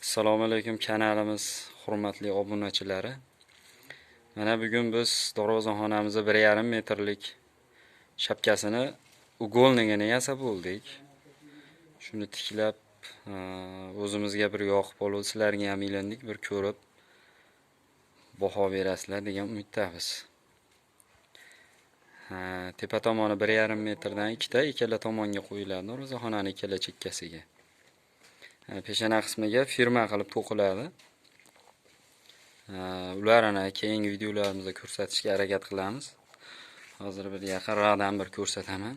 Assalomu alaykum kanalimiz hurmatli obunachilari. Mana bugun biz darvozaxonamizda 1,5 metrlik shapkasini ugolnigini yasab bo'ldik. Shuni tiklab o'zimizga bir yoqib olib, sizlarga ham ilindik, bir ko'rib baho berasizlar degan umiddamiz. Tepa tomoni 1,5 metrdan ikkala tomonga qo'yiladi darvozaxonaning ikkala chekkasiga. Peshana qismiga firma qilib to'qiladi. Ularni keyingi videolarimizda ko'rsatishga harakat qilamiz. Hozir bir yaqinroqdan bir ko'rsataman.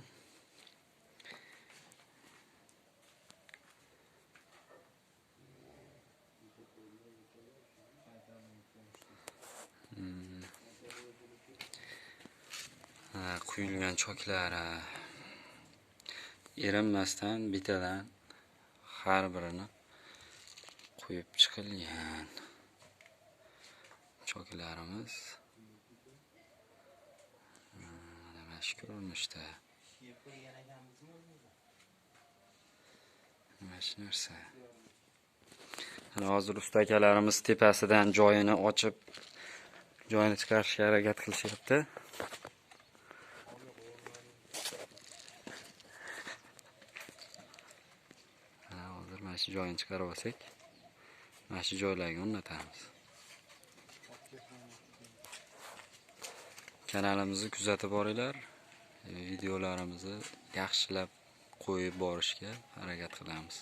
Quyilgan choklari erinmasdan bitadan har birini qo'yib chiqilgan choklarimiz. Mana shu ko'rinishda. Mana shu narsa. Hozir usta akalarimiz tepasidan joyini ochib, joyini chiqarishga harakat qilishyapti. Mana shu joyini chiqarib olsak, mana shu joylarga o'rnatamiz. Kanalimizni kuzatib boringlar. Videolarimizni yaxshilab qo'yib borishga harakat qilamiz.